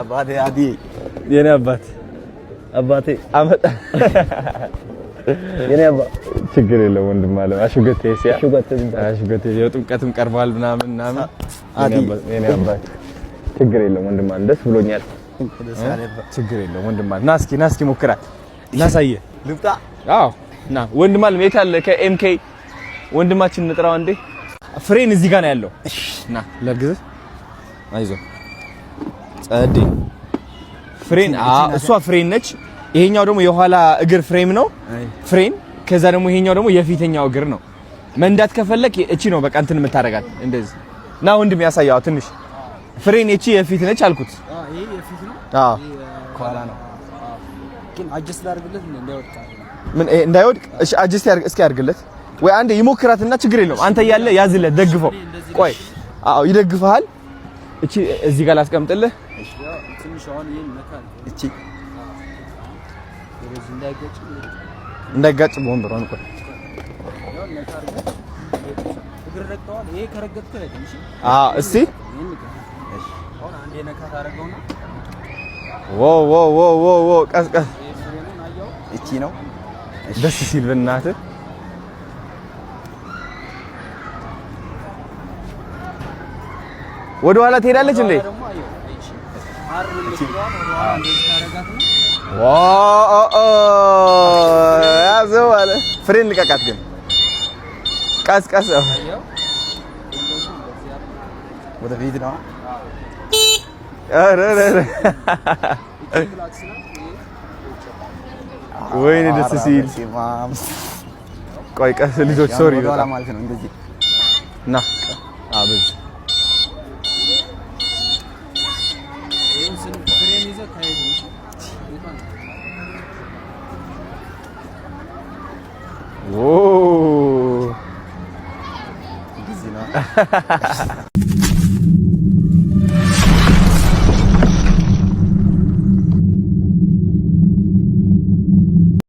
አባቴ አዲ የኔ አባቴ አመጣ የኔ አባ ችግር የለም ወንድም አለ አሽገቴ የጥምቀትም ቀርቧል ምናምን አዲ የኔ አባት ችግር የለም ወንድም አለ ደስ ብሎኛል ችግር የለም ወንድም አለ ና እስኪ ሞክራት ላሳየ ልምጣ አዎ ና ወንድም አለ የት አለ ከኤምኬ ወንድማችን እንጥራው እንዴ ፍሬን እዚህ ጋር ነው ያለው ና ለግዝ አይዞህ ጸዴ ፍሬን እሷ ፍሬን ነች ይሄኛው ደግሞ የኋላ እግር ፍሬም ነው ፍሬን ከዛ ደግሞ ይሄኛው ደግሞ የፊተኛው እግር ነው መንዳት ከፈለክ እቺ ነው በቃ እንትን የምታረጋት እንደዚህ ና ወንድም ያሳያው ትንሽ ፍሬን እቺ የፊት ነች አልኩት ይሄ የፊት ነው ከኋላ ነው ግን አጀስት ላድርግለት እንዳይወድቅ ምን እንዳይወድቅ እሺ አጀስት ያርግ እስኪ ያርግለት ወይ አንዴ ይሞክራትና ችግር የለውም አንተ ያለ ያዝለት ደግፈው ቆይ ይደግፋል እቺ እዚህ ጋር ላስቀምጥልህ እሺ ያው ትንሽ አሁን ይሄን መካል እቺ እንዳይጋጭ በወንበሯን ቆይ ያው ነካር እግር ረግጠዋል ይሄ ከረገጥኩ ነው ትንሽ እስቲ አሁን አንዴ ነካ ታረገውና ዎ ቀስቀስ እቺ ነው ደስ ሲል በእናትህ ወደ ኋላ ትሄዳለች እንዴ ያዘው አለ ፍሬን ልቀቃት ግን ቀስቀስ ወደ ፊት ነው ወይኔ ደስ ሲል ቆይ ቀስ ልጆች ሶሪ ወላ ማለት ነው እንደዚህ ና አብዝ ጊዜ ነው